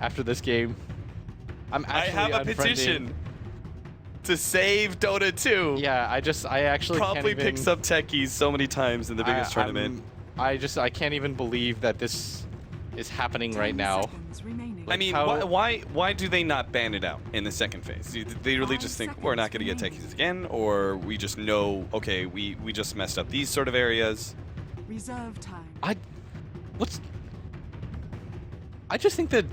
after this game. I'm I actually have a petition to save Dota 2. Yeah, I actually probably can't even, picks up techies so many times in the biggest tournament. I can't even believe that this is happening right now. Like I mean, why do they not ban it out in the second phase? They really just think we're not going to get techies again, or we just know, okay, we just messed up these sort of areas. Reserve time. I just think that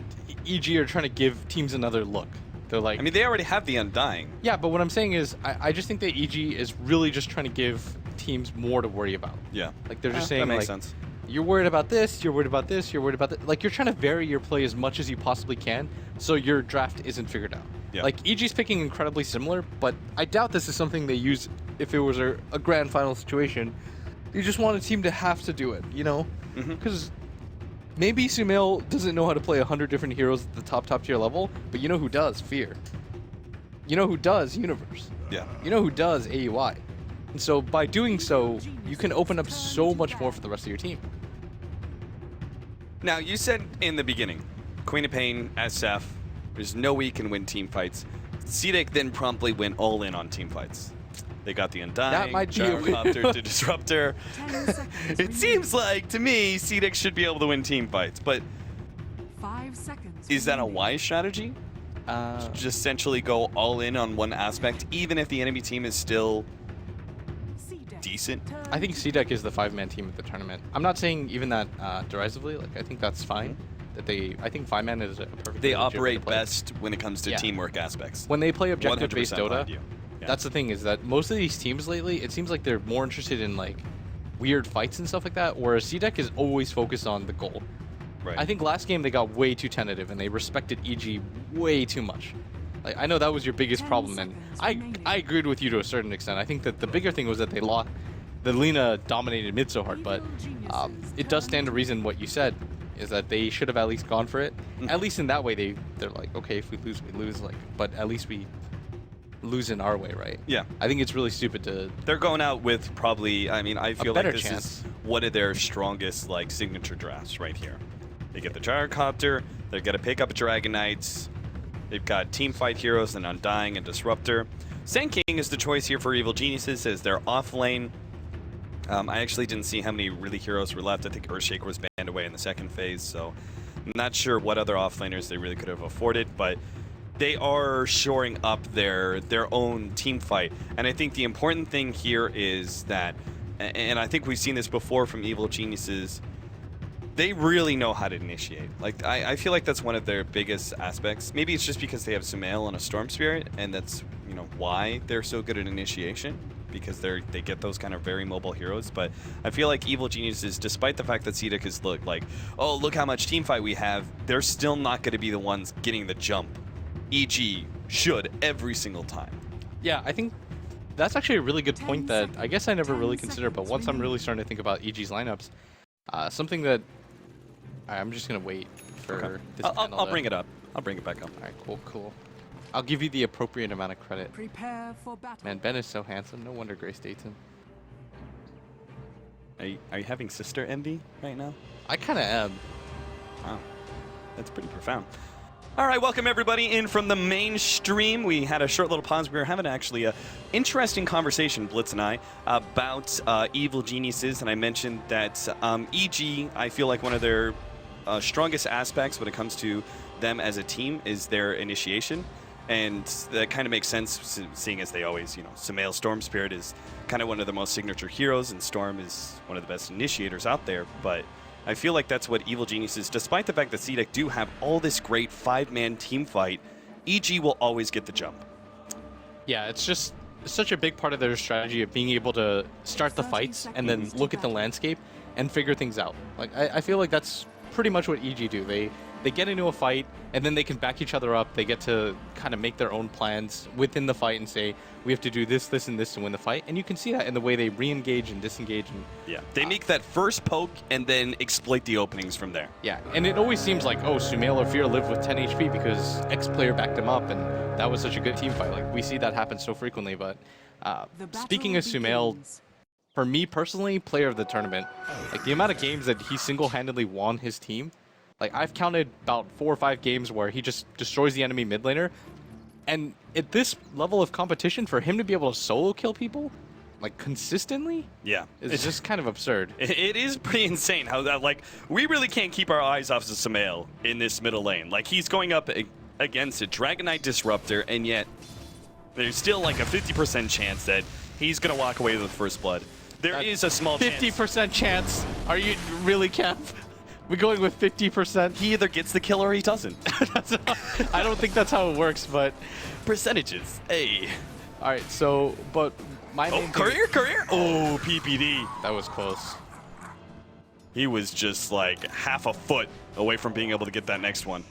EG are trying to give teams another look. They're like, I mean, they already have the Undying. Yeah, but what I'm saying is, I just think that EG is really just trying to give teams more to worry about. Yeah. Like they're just saying, that makes like, sense. You're worried about this, you're worried about this, you're worried about that. Like, you're trying to vary your play as much as you possibly can, so your draft isn't figured out. Yeah. Like, EG's picking incredibly similar, but I doubt this is something they use if it was a grand final situation. You just want a team to have to do it, you know? Because maybe Sumail doesn't know how to play 100 different heroes at the top tier level, but you know who does? Fear. You know who does? Universe. Yeah. You know who does? AUI. And so by doing so, you can open up so much more for the rest of your team. Now, you said in the beginning, Queen of Pain, SF, there's no way you can win team fights. CDEC then promptly went all in on team fights. They got the Undying, Gyrocopter to Disruptor. It seems like, to me, CDEC should be able to win team fights, but 5 seconds. Is that a wise strategy? Just essentially go all in on one aspect, even if the enemy team is still decent? I think CDEC is the 5-man team at the tournament. I'm not saying even that derisively. Like, I think that's fine. That I think 5-man is a perfect. They operate best when it comes to teamwork aspects. When they play objective-based Dota, yeah. That's the thing, is that most of these teams lately, it seems like they're more interested in like weird fights and stuff like that, whereas CDEC is always focused on the goal. Right. I think last game they got way too tentative and they respected EG way too much. Like, I know that was your biggest problem, and I agreed with you to a certain extent. I think that the bigger thing was that they lost. The Lina dominated mid so hard, but it does stand to reason what you said, is that they should have at least gone for it. At least in that way, they're like, okay, if we lose, we lose. Like, but at least we lose in our way, right? Yeah. I think it's really stupid to. They're going out with probably. I mean, I feel like this chance. is one of their strongest like signature drafts right here. They get the Gyrocopter. They're gonna pick up Dragon Knights. They've got teamfight heroes and Undying and Disruptor. Sand King is the choice here for Evil Geniuses as they're off lane. I actually didn't see how many really heroes were left. I think Earthshaker was banned away in the second phase, so I'm not sure what other offlaners they really could have afforded, but they are shoring up their own team fight. And I think the important thing here is that, and I think we've seen this before from Evil Geniuses, they really know how to initiate. Like, I feel like that's one of their biggest aspects. Maybe it's just because they have Sumail and a Storm Spirit, and that's, you know, why they're so good at initiation, because they get those kind of very mobile heroes. But I feel like Evil Geniuses, despite the fact that CDEC is like, oh, look how much team fight we have, they're still not going to be the ones getting the jump. EG should every single time. Yeah, I think that's actually a really good point that I guess I never really considered, but once I'm really starting to think about EG's lineups, something that I'm just going to wait for this panel I'll bring it up. I'll bring it back up. All right, cool. I'll give you the appropriate amount of credit. Prepare for battle. Man, Ben is so handsome. No wonder Grace dates him. Are you having sister envy right now? I kind of am. Wow, that's pretty profound. All right, welcome everybody in from the main stream. We had a short little pause. We were having actually a interesting conversation, Blitz and I, about Evil Geniuses, and I mentioned that EG, I feel like one of their strongest aspects when it comes to them as a team is their initiation. And that kind of makes sense, seeing as they always, you know, Sumail Storm Spirit is kind of one of the most signature heroes, and Storm is one of the best initiators out there. But I feel like that's what Evil Geniuses, despite the fact that CDEC do have all this great 5-man team fight, EG will always get the jump. Yeah, it's just such a big part of their strategy of being able to start the fights and then look at the landscape and figure things out. Like, I feel like that's pretty much what EG do. They get into a fight, and then they can back each other up. They get to kind of make their own plans within the fight and say, we have to do this, this, and this to win the fight. And you can see that in the way they re-engage and disengage. And yeah, they make that first poke and then exploit the openings from there. Yeah, and it always seems like, oh, Sumail or Fear lived with 10 HP because X player backed him up, and that was such a good team fight. Like, we see that happen so frequently. But speaking of Sumail, for me personally, player of the tournament, like the amount of games that he single-handedly won his team Like, I've counted about 4 or 5 games where he just destroys the enemy mid laner, and at this level of competition, for him to be able to solo kill people, like, consistently, Yeah. is just kind of absurd. It is pretty insane how that, like, we really can't keep our eyes off of Sumail in this middle lane. Like, he's going up against a Dragon Knight Disruptor, and yet there's still like a 50% chance that he's going to walk away with the first blood. There is a small 50% chance. Are you really, Kev? We're going with 50%. He either gets the kill or he doesn't. I don't think that's how it works, but Percentages. Hey. all right. So, but my Oh, main thing- career. Oh, PPD. that was close. He was just like half a foot away from being able to get that next one.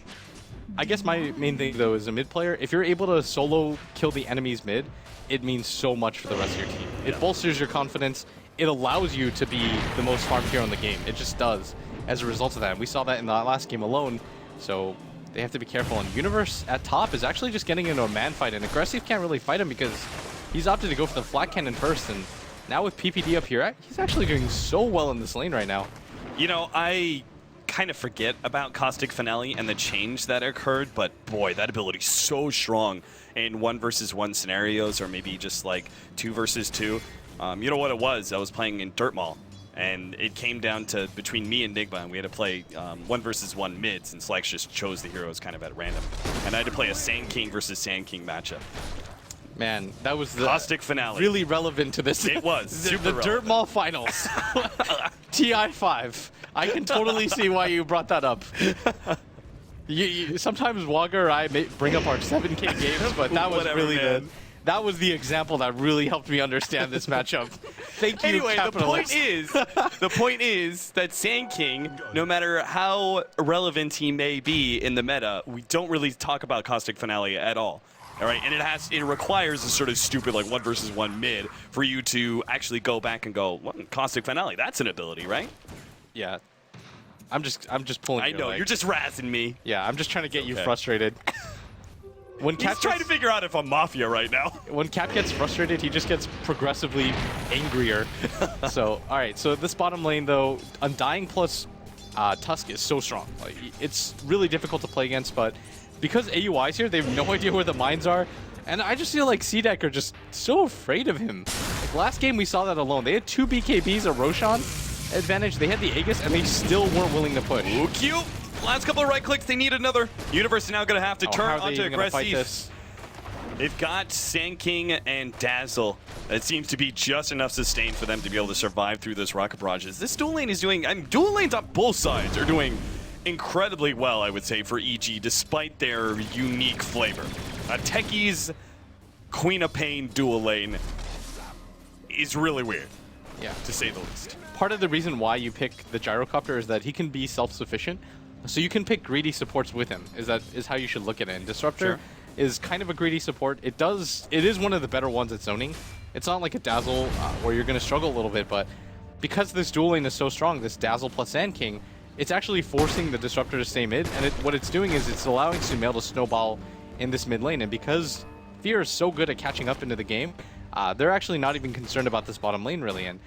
I guess my main thing though is a mid player. If you're able to solo kill the enemy's mid, it means so much for the rest of your team. It bolsters your confidence. It allows you to be the most farmed hero in the game. It just does. As a result of that, we saw that in the last game alone. So they have to be careful. And Universe at top is actually just getting into a man fight, and Aggressive can't really fight him because he's opted to go for the flat cannon first. And now with PPD up here, he's actually doing so well in this lane right now. You know, I kind of forget about Caustic Finale and the change that occurred, but boy, that ability's so strong in 1 versus 1 scenarios, or maybe just like 2 versus 2. You know what it was? I was playing in Dirt Mall, and it came down to between me and Nigma, and we had to play 1 versus 1 mids, and Slex just chose the heroes kind of at random. And I had to play a Sand King versus Sand King matchup. Man, that was the Caustic Finale. really relevant to this. It was. the Super Dirt relevant. Mall Finals. TI5. I can totally see why you brought that up. Sometimes Wagga or I may bring up our 7K games, but that was Whatever, really man. that was the example that really helped me understand this matchup. Thank you, Anyway, Capitalist. the point is that Sand King, no matter how relevant he may be in the meta, we don't really talk about Caustic Finale at all. All right, and it requires a sort of stupid like 1 versus 1 mid for you to actually go back and go, well, Caustic Finale, that's an ability, right? Yeah. I'm just pulling I your know, leg. you're just razzing me. Yeah, I'm just trying to get you okay. frustrated. When He's Cat trying to figure out if I'm Mafia right now. When Cat gets frustrated, he just gets progressively angrier. So, all right. So this bottom lane, though, Undying plus Tusk is so strong. Like, it's really difficult to play against, but because AUI's here, they have no idea where the mines are. And I just feel like CDEC are just so afraid of him. Like, last game, we saw that alone. They had 2 BKBs, a Roshan advantage. They had the Aegis, and they still weren't willing to push. Ooh, cute. Last couple of right clicks, they need another. Universe is now going to have to How turn are they onto even gonna fight aggressive. this? They've got Sand King and Dazzle. It seems to be just enough sustain for them to be able to survive through those rocket barrages. This dual lane is doing, dual lanes on both sides are doing incredibly well, I would say, for EG, despite their unique flavor. Techie's Queen of Pain dual lane is really weird, Yeah. to say the least. Part of the reason why you pick the Gyrocopter is that he can be self-sufficient. So you can pick greedy supports with him. Is how you should look at it. And Disruptor Sure. is kind of a greedy support. It is one of the better ones at zoning. It's not like a Dazzle where you're going to struggle a little bit, but because this dual lane is so strong, this Dazzle plus Sand King, it's actually forcing the Disruptor to stay mid. And what it's doing is it's allowing Sumail to snowball in this mid lane. And because Fear is so good at catching up into the game, they're actually not even concerned about this bottom lane really. And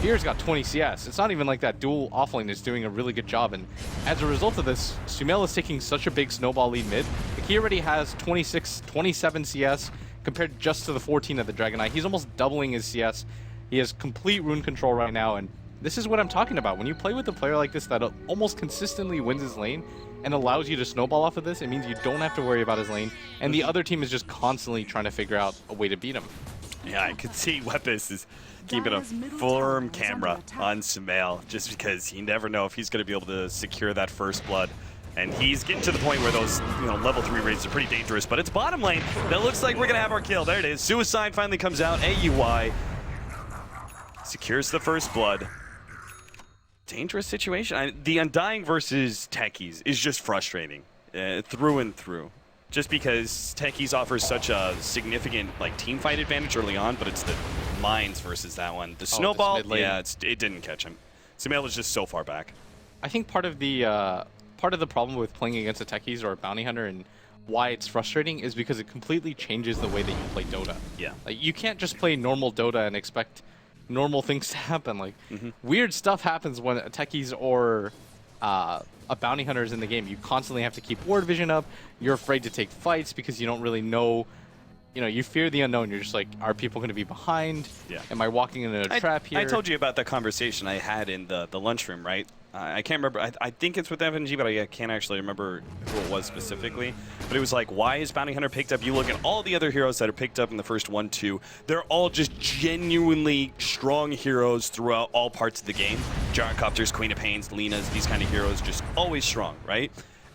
Fear's got 20 CS. It's not even like that dual offlane is doing a really good job. And as a result of this, Sumail is taking such a big snowball lead mid. Like, he already has 26, 27 CS compared just to the 14 of the Dragon Knight. He's almost doubling his CS. He has complete rune control right now. And this is what I'm talking about. When you play with a player like this that almost consistently wins his lane and allows you to snowball off of this, it means you don't have to worry about his lane. And the other team is just constantly trying to figure out a way to beat him. Yeah, I could see Wepis is keeping a firm camera on Sumail just because you never know if he's going to be able to secure that first blood. And he's getting to the point where those level 3 raids are pretty dangerous. But it's bottom lane. That looks like we're going to have our kill. There it is. Suicide finally comes out. AUI secures the first blood. Dangerous situation. The Undying versus Techies is just frustrating through and through. Just because Techies offers such a significant team fight advantage early on, but it's the mines versus that one. The snowball, yeah, it didn't catch him. Sumail was just so far back. I think part of the problem with playing against a Techies or a Bounty Hunter and why it's frustrating is because it completely changes the way that you play Dota. Yeah. Like, you can't just play normal Dota and expect normal things to happen. Like, weird stuff happens when a Techies or a bounty hunter is in the game. You constantly have to keep ward vision up. You're afraid to take fights because you don't really know. You know, you fear the unknown. You're just like, are people going to be behind? Yeah. Am I walking into a trap here? I told you about that conversation I had in the lunchroom, right? I can't remember. I think it's with FNG, but I can't actually remember who it was specifically. But it was like, why is Bounty Hunter picked up? You look at all the other heroes that are picked up in the first 1-2. They're all just genuinely strong heroes throughout all parts of the game. Gyrocopters, Queen of Pains, Linas, these kind of heroes, just always strong, right?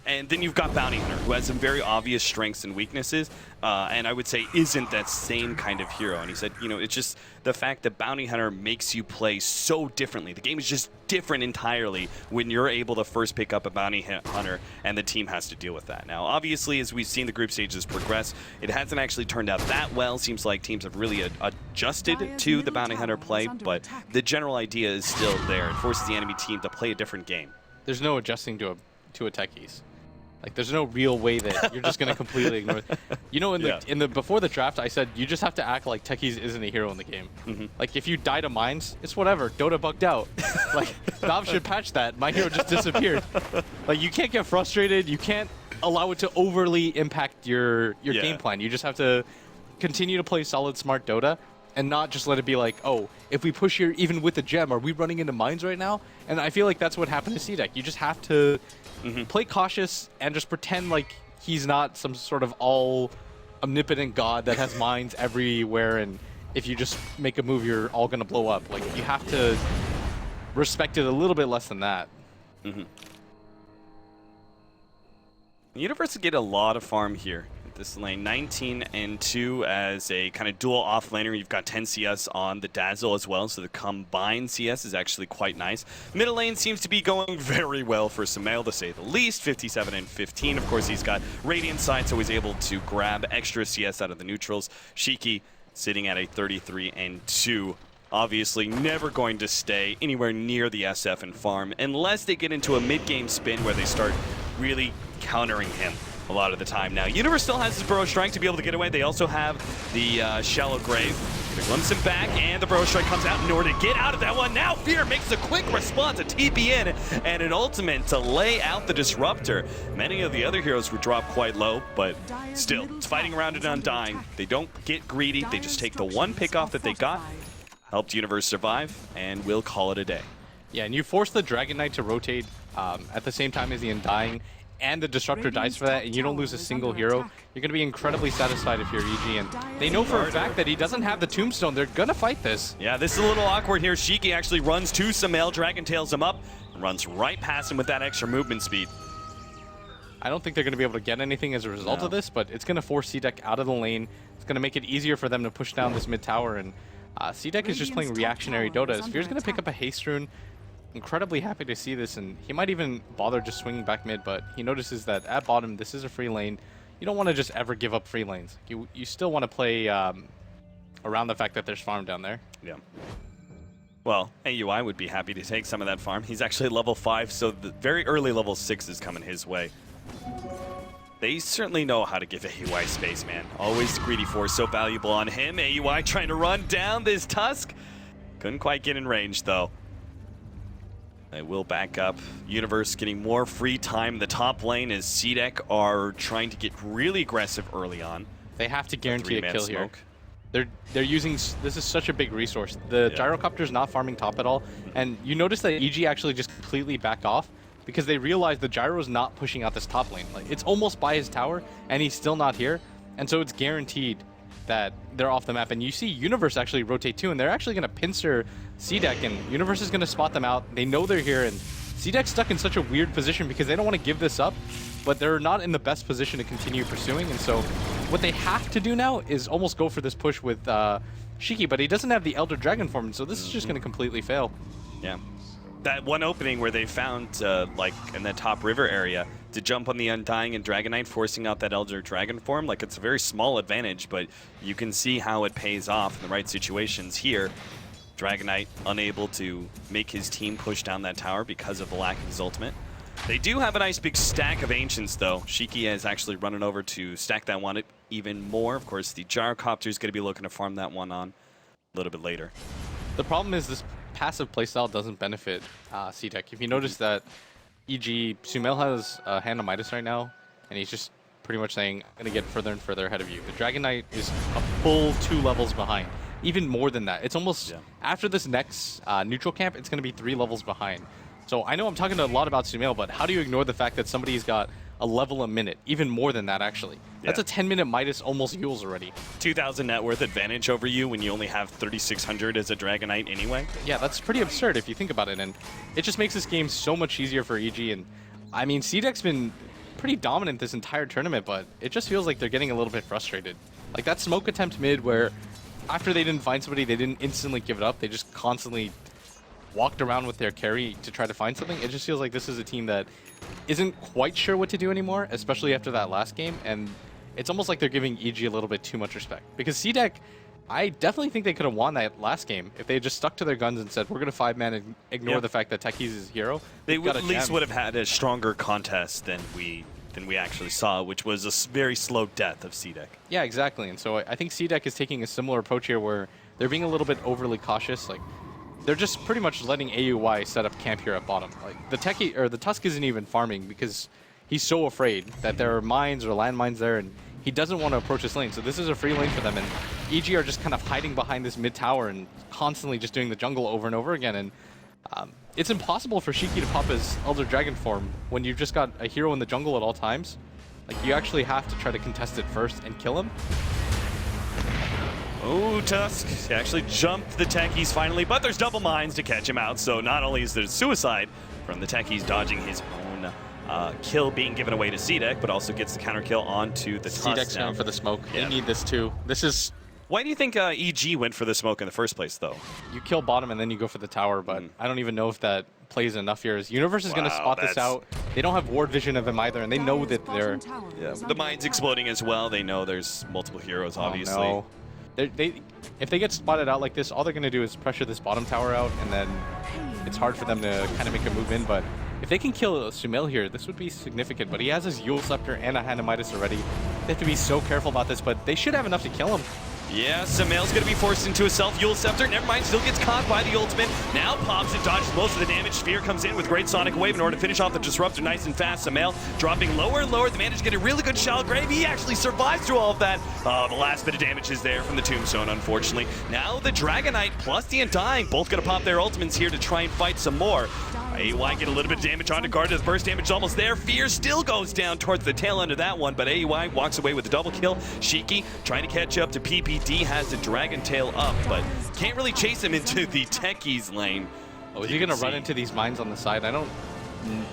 And then you've got Bounty Hunter, who has some very obvious strengths and weaknesses, and I would say isn't that same kind of hero. And he said, you know, it's just the fact that Bounty Hunter makes you play so differently. The game is just different entirely when you're able to first pick up a Bounty Hunter, and the team has to deal with that. Now, obviously, as we've seen the group stages progress, it hasn't actually turned out that well. Seems like teams have really adjusted to the Bounty Hunter play, but the general idea is still there. It forces the enemy team to play a different game. There's no adjusting to a techies. Like, there's no real way that you're just going to completely ignore it. You know, in the before the draft, I said you just have to act like techies isn't a hero in the game. Like, if you die to mines, it's whatever. Dota bugged out. Like, Valve should patch that. My hero just disappeared. Like, you can't get frustrated. You can't allow it to overly impact your game plan. You just have to continue to play solid, smart Dota and not just let it be like, oh, if we push here even with the gem, are we running into mines right now? And I feel like that's what happened to CDEC. You just have to play cautious and just pretend like he's not some sort of all omnipotent god that has mines everywhere, and if you just make a move, you're all going to blow up. Like, you have to respect it a little bit less than that. Universe get a lot of farm here. This lane 19 and 2 as a kind of dual off laner. You've got 10 CS on the Dazzle as well, so the combined CS is actually quite nice. Middle lane seems to be going very well for Sumail, to say the least. 57 and 15. Of course, he's got Radiant Sight, so he's able to grab extra CS out of the neutrals. Shiki sitting at a 33 and 2. Obviously never going to stay anywhere near the SF and farm unless they get into a mid-game spin where they start really countering him a lot of the time. Now, Universe still has his Burrow Strike to be able to get away. They also have the Shallow Grave. They glimpse him back, and the Burrow Strike comes out in order to get out of that one. Now Fear makes a quick response, a TP in, and an ultimate to lay out the Disruptor. Many of the other heroes would drop quite low, but still, it's fighting around and Undying. They don't get greedy. They just take the one pick off that they got. Helped Universe survive, and we'll call it a day. Yeah, and you force the Dragon Knight to rotate at the same time as the Undying, and the Disruptor dies for that, and you don't lose a single hero. You're going to be incredibly satisfied if you're EG, and they know for a fact that he doesn't have the Tombstone. They're going to fight this. Yeah, this is a little awkward here. Shiki actually runs to Sumail, Dragon Tails him up, and runs right past him with that extra movement speed. I don't think they're going to be able to get anything as a result of this, but it's going to force CDEC out of the lane. It's going to make it easier for them to push down this mid tower, and CDEC is just playing reactionary Dota. Sphere's going to pick up a haste rune. Incredibly happy to see this, and he might even bother just swinging back mid, but he notices that at bottom this is a free lane. You don't want to just ever give up free lanes. You still want to play around the fact that there's farm down there. Yeah. Well, AUI would be happy to take some of that farm. He's actually level 5, so the very early level 6 is coming his way. They certainly know how to give AUI space, man. Always the greedy force, so valuable on him. AUI trying to run down this Tusk. Couldn't quite get in range, though. They will back up. Universe getting more free time in the top lane as CDEC are trying to get really aggressive early on. They have to guarantee a kill here. They're using, this is such a big resource. The Gyrocopter's not farming top at all, and you notice that EG actually just completely backed off because they realize the Gyro's not pushing out this top lane. Like, it's almost by his tower, and he's still not here, and so it's guaranteed that they're off the map. And you see Universe actually rotate too, and they're actually going to pincer CDEC, and Universe is going to spot them out. They know they're here, and CDEC's stuck in such a weird position because they don't want to give this up, but they're not in the best position to continue pursuing. And so what they have to do now is almost go for this push with Shiki, but he doesn't have the Elder Dragon form, so this is just going to completely fail. Yeah. That one opening where they found, like, in the top river area, to jump on the Undying and Dragon Knight, forcing out that Elder Dragon form, like, it's a very small advantage, but you can see how it pays off in the right situations here. Dragon Knight unable to make his team push down that tower because of the lack of his ultimate. They do have a nice big stack of Ancients, though. Shiki is actually running over to stack that one even more. Of course, the Gyrocopter is going to be looking to farm that one on a little bit later. The problem is this passive playstyle doesn't benefit CDEC. If you notice that EG, Sumail has a hand of Midas right now, and he's just pretty much saying, I'm going to get further and further ahead of you. The Dragon Knight is a full 2 levels behind. Even more than that. It's almost, after this next neutral camp, it's going to be 3 levels behind. So I know I'm talking a lot about Sumail, but how do you ignore the fact that somebody's got a level a minute? Even more than that, actually. That's a 10-minute Midas almost Yules already. 2,000 net worth advantage over you when you only have 3,600 as a Dragon Knight anyway. Yeah, that's pretty absurd if you think about it, and it just makes this game so much easier for EG. And I mean, CDEC's been pretty dominant this entire tournament, but it just feels like they're getting a little bit frustrated. Like that smoke attempt mid where after they didn't find somebody, they didn't instantly give it up. They just constantly walked around with their carry to try to find something. It just feels like this is a team that isn't quite sure what to do anymore, especially after that last game. And it's almost like they're giving EG a little bit too much respect. Because CDEC, I definitely think they could have won that last game if they had just stuck to their guns and said, we're going to 5-man and ignore the fact that Techies is hero. They at least would have had a stronger contest than we actually saw, which was a very slow death of CDEC. Yeah, exactly. And so I think CDEC is taking a similar approach here where they're being a little bit overly cautious. Like, they're just pretty much letting AUY set up camp here at bottom. Like the Techie or the Tusk isn't even farming because he's so afraid that there are mines or landmines there, and he doesn't want to approach this lane. So this is a free lane for them, and EG are just kind of hiding behind this mid tower and constantly just doing the jungle over and over again. And it's impossible for Shiki to pop his Elder Dragon form when you've just got a hero in the jungle at all times. Like, you actually have to try to contest it first and kill him. Oh, Tusk actually jumped the Techies finally, but there's double mines to catch him out. So not only is there suicide from the Techies dodging his own kill being given away to CDEC, but also gets the counter kill onto the Tusk. CDEC's going for the smoke. They need this too. This is... Why do you think EG went for the smoke in the first place, though? You kill bottom and then you go for the tower, but I don't even know if that plays enough here. Universe is going to spot this out. They don't have ward vision of him either, and they know that they're... Yeah, the mine's exploding as well. They know there's multiple heroes, obviously. Oh, no. If they get spotted out like this, all they're going to do is pressure this bottom tower out, and then it's hard for them to kind of make a move in. But if they can kill Sumail here, this would be significant. But he has his Yule Scepter and a Hand of Midas already. They have to be so careful about this, but they should have enough to kill him. Yeah, Sumail's going to be forced into a self-Yule Scepter. Never mind, still gets caught by the ultimate. Now pops and dodges most of the damage. Sphere comes in with great Sonic Wave in order to finish off the Disruptor nice and fast. Sumail dropping lower and lower. The Manage getting a really good Shallow Grave. He actually survives through all of that. The last bit of damage is there from the Tombstone, unfortunately. Now the Dragon Knight plus the Undying both going to pop their ultimates here to try and fight some more. AUI get a little bit of damage onto guard. The burst damage is almost there. Fear still goes down towards the tail end of that one, but AUI walks away with a double kill. Shiki trying to catch up to PPD, has the Dragon Tail up, but can't really chase him into the Techies lane. Oh, is he going to run into these mines on the side? I don't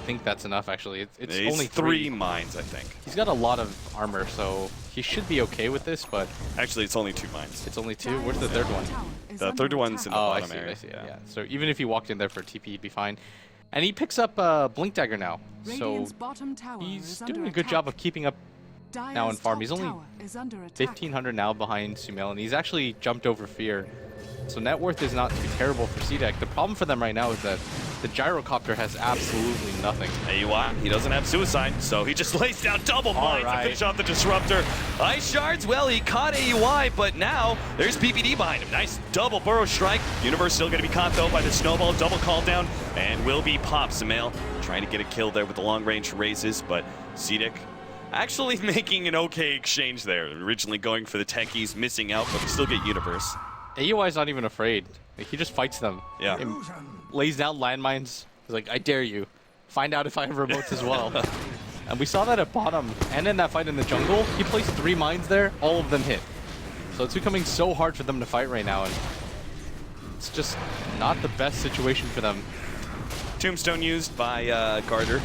think that's enough, actually. It's only three mines, I think. He's got a lot of armor, so he should be okay with this, but... Actually, it's only 2 mines. It's only 2? Where's the third one? The third one's in the bottom area. I see. Yeah. So even if he walked in there for TP, he'd be fine. And he picks up Blink Dagger now, so he's doing a good job of keeping up now in farm. He's only 1,500 now behind Sumail, and he's actually jumped over Fear. So net worth is not too terrible for CDEC. The problem for them right now is that the Gyrocopter has absolutely nothing. AUI, he doesn't have Suicide, so he just lays down double mines to finish off the Disruptor. Ice Shards, well, he caught AUI, but now there's PPD behind him. Nice double Burrow Strike. Universe still going to be caught, though, by the Snowball. Double call down, and will be popped. Sumail trying to get a kill there with the long-range raises, but CDEC actually making an okay exchange there. Originally going for the Techies, missing out, but they still get Universe. AUI's not even afraid. Like, he just fights them. Yeah. He lays down landmines. He's like, I dare you. Find out if I have remotes as well. And we saw that at bottom and in that fight in the jungle. He placed 3 mines there. All of them hit. So it's becoming so hard for them to fight right now. And it's just not the best situation for them. Tombstone used by Garter.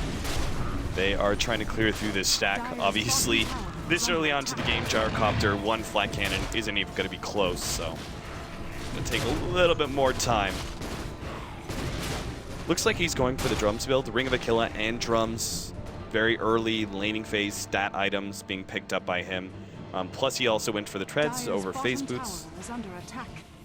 They are trying to clear through this stack. Obviously, this early on to the game, Gyrocopter, 1 flat cannon isn't even going to be close, so it's going to take a little bit more time. Looks like he's going for the drums build, Ring of Aquila and drums. Very early laning phase stat items being picked up by him. Plus he also went for the treads over phase boots.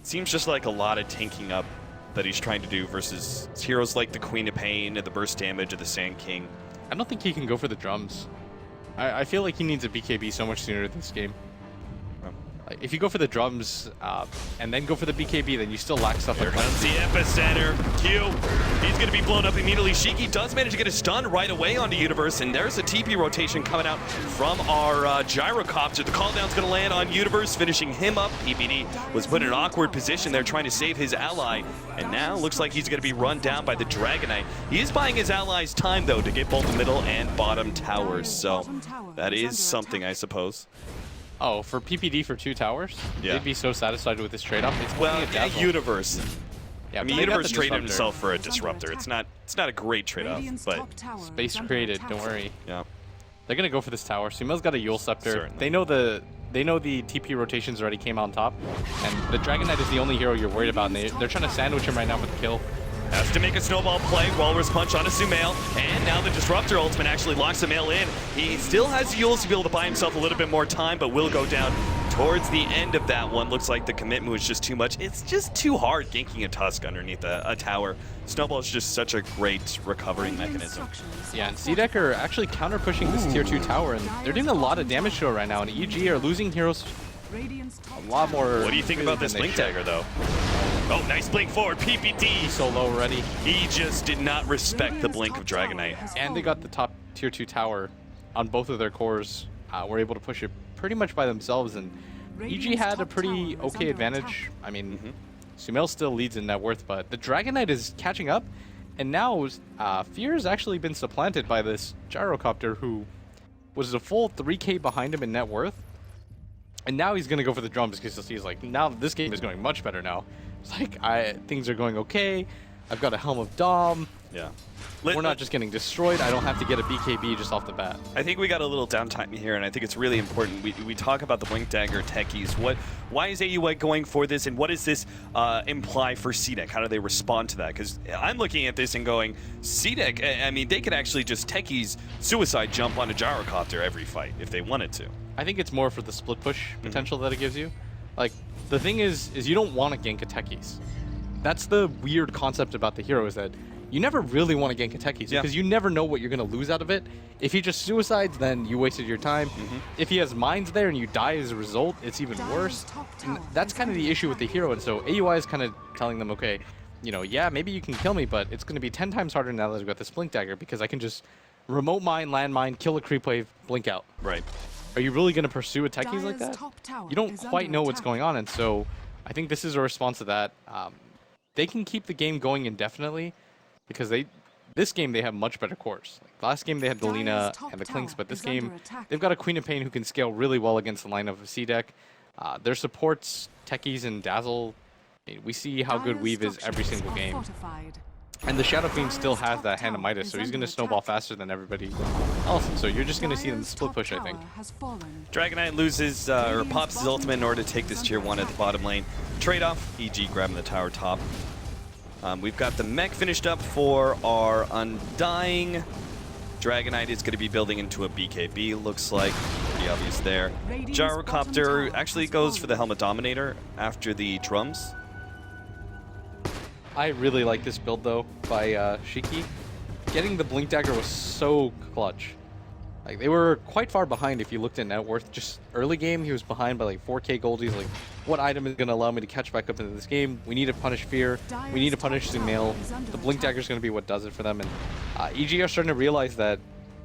Seems just like a lot of tanking up that he's trying to do versus heroes like the Queen of Pain and the burst damage of the Sand King. I don't think he can go for the drums. I feel like he needs a BKB so much sooner this game. Like, if you go for the drums and then go for the BKB, then you still lack stuff Here like comes the epicenter. Q, he's going to be blown up immediately. Shiki does manage to get a stun right away onto Universe, and there's a TP rotation coming out from our gyrocopter. The call down's going to land on Universe, finishing him up. PPD was put in an awkward position there trying to save his ally, and now looks like he's going to be run down by the Dragonite. He is buying his allies time, though, to get both the middle and bottom towers, so that is something, I suppose. Oh, for PPD for 2 towers? Yeah. They'd be so satisfied with this trade-off. It's Well, only a dazzle. Universe. Yeah, I but mean, they got Universe the traded disruptor. himself for a disruptor. It's not a great trade-off, but Space created, don't worry. yeah. They're gonna go for this tower. Sumail's got a Yule Scepter. Certainly. They know the TP rotations already came on top, and the Dragon Knight is the only hero you're worried about, and they're trying to sandwich him right now with the kill. Has to make a snowball play. Walrus punch onto Sumail, and now the Disruptor ultimate actually locks Sumail in. He still has Yules to be able to buy himself a little bit more time, but will go down towards the end of that one. Looks like the commitment was just too much. It's just too hard ganking a Tusk underneath a tower. Snowball is just such a great recovering mechanism. Yeah, and CDEC are actually counter-pushing this tier 2 tower, and they're doing a lot of damage to it right now, and EG are losing heroes a lot more. What do you think about this Blink Dagger, though? Oh, nice blink forward, PPD. He's so low already. He just did not respect the blink of Dragonite. And they got the top tier 2 tower on both of their cores. Were able to push it pretty much by themselves, and EG had a pretty okay advantage. I mean, Sumail still leads in net worth, but the Dragon Knight is catching up, and now Fear has actually been supplanted by this Gyrocopter, who was a full 3k behind him in net worth. And now he's going to go for the drums because he's like, now this game is going much better now. It's like, things are going okay. I've got a Helm of Dom. Yeah. We're not just getting destroyed. I don't have to get a BKB just off the bat. I think we got a little downtime here, and I think it's really important. We talk about the Blink Dagger techies. Why is AUI going for this, and what does this imply for CDEC? How do they respond to that? Because I'm looking at this and going, CDEC, I mean, they could actually just techies suicide jump on a gyrocopter every fight if they wanted to. I think it's more for the split push potential that it gives you. Like, the thing is you don't want to gank a techies. That's the weird concept about the hero, is that you never really want to gank a techies because you never know what you're going to lose out of it. If he just suicides, then you wasted your time. If he has mines there and you die as a result, it's even worse. And that's kind of the issue with the hero, and so AUI is kind of telling them, okay, you know, yeah, maybe you can kill me, but it's going to be 10 times harder now that I've got this Blink Dagger, because I can just remote mine, land mine, kill a creep wave, blink out. Right. Are you really going to pursue a techies like that? You don't quite know what's going on, and so I think this is a response to that. They can keep the game going indefinitely because this game they have much better cores. Like last game they had the Lina and the Clinks, but this game they've got a Queen of Pain who can scale really well against the line of CDEC. Their supports, techies, and Dazzle, I mean, we see how good Weave is every single game. And the Shadow Fiend still has that Hand of Midas, so he's going to snowball faster than everybody else. So you're just going to see them split push, I think. Dragonite loses, or pops his ultimate in order to take this tier 1 at the bottom lane. Trade-off, EG grabbing the tower top. We've got the mech finished up for our Undying. Dragonite is going to be building into a BKB, looks like. Pretty obvious there. Gyrocopter actually goes for the Helmet Dominator after the drums. I really like this build though by Shiki. Getting the Blink Dagger was so clutch. Like, they were quite far behind if you looked at net worth. Just early game, he was behind by like 4k gold. He's like, what item is going to allow me to catch back up into this game? We need to punish Fear. We need to punish Sumail. The Blink Dagger is going to be what does it for them. And EG are starting to realize that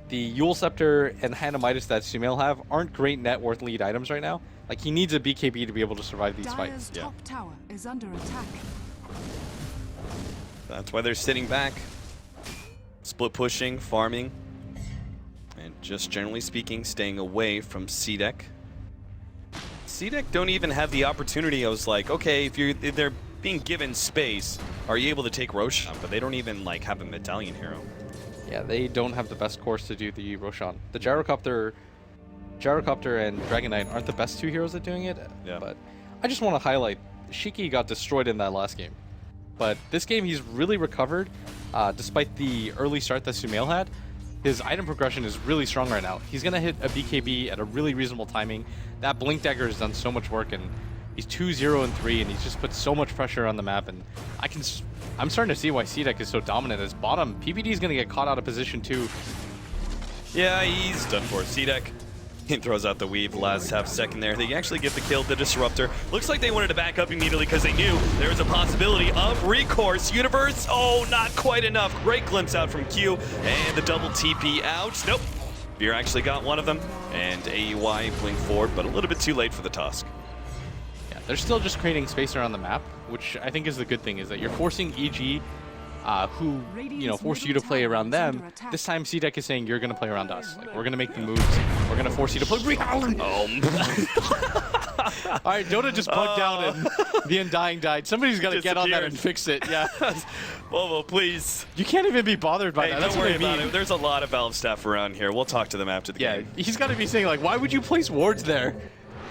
the Yule Scepter and Hand of Midas that Sumail have aren't great net worth lead items right now. Like, he needs a BKB to be able to survive these fights. Top tower is under attack. That's why they're sitting back, split pushing, farming, and just generally speaking, staying away from CDEC. CDEC don't even have the opportunity. I was like, okay, if they're being given space, are you able to take Roshan? But they don't even like have a medallion hero. Yeah, they don't have the best course to do the Roshan. The Gyrocopter and Dragon Knight aren't the best 2 heroes at doing it. Yeah. But I just want to highlight, Shiki got destroyed in that last game. But this game, he's really recovered, despite the early start that Sumail had. His item progression is really strong right now. He's going to hit a BKB at a really reasonable timing. That Blink Dagger has done so much work, and he's 2-0-3, and he's just put so much pressure on the map. And I'm starting to see why CDEC is so dominant. As bottom, PPD is going to get caught out of position too. Yeah, he's done for. CDEC He throws out the weave last half second there. They actually get the kill, the Disruptor. Looks like they wanted to back up immediately because they knew there was a possibility of recourse. Universe, oh, not quite enough. Great glimpse out from Q, and the double TP out. Nope. Fear actually got one of them, and AEY blink forward, but a little bit too late for the Tusk. Yeah, they're still just creating space around the map, which I think is the good thing, is that you're forcing EG, who, forced you to play around them. This time CDEC is saying you're going to play around us. Like, we're going to make the moves. We're going to force you to play. All right, Dota just bugged out and the Undying died. Somebody's got to get on that and fix it. Yeah. Well, please. You can't even be bothered by that. That's don't worry what I mean. about it. There's a lot of Valve staff around here. We'll talk to them after the game. Yeah, he's got to be saying, like, why would you place wards there?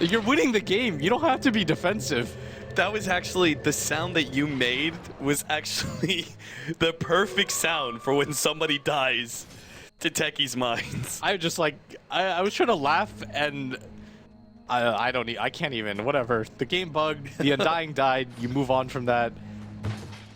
You're winning the game. You don't have to be defensive. That was actually, the sound that you made was actually the perfect sound for when somebody dies to Techie's minds. I just like, I was trying to laugh and I can't even, whatever. The game bugged, the Undying died, you move on from that.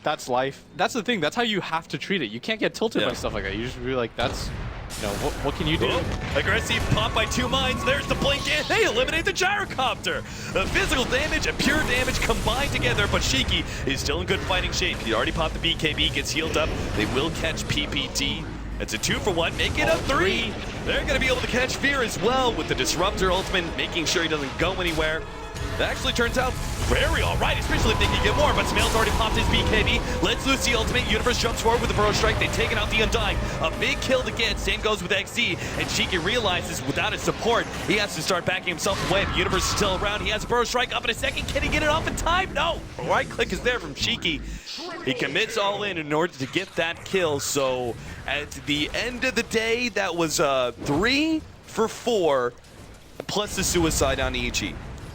That's life. That's the thing, that's how you have to treat it. You can't get tilted by stuff like that. You just be like, that's, what can you do? Oh, aggressive pop by 2 mines. There's the blink in. They eliminate the gyrocopter. The physical damage and pure damage combined together, but Shiki is still in good fighting shape. He already popped the BKB, gets healed up. They will catch PPT. It's a 2-for-1, make it a 3. They're going to be able to catch Fear as well with the Disruptor ultimate, making sure he doesn't go anywhere. That actually turns out very alright, especially if they can get more, but Smail's already popped his BKB. Let's loose the ultimate. Universe jumps forward with the Burrow Strike. They've taken out the Undying. A big kill to get. Same goes with XZ, and Shiki realizes without his support, he has to start backing himself away. The Universe is still around. He has a Burrow Strike up in a second. Can he get it off in time? No. Right click is there from Shiki. He commits all in order to get that kill. So at the end of the day, that was 3 for 4, plus the suicide on EG.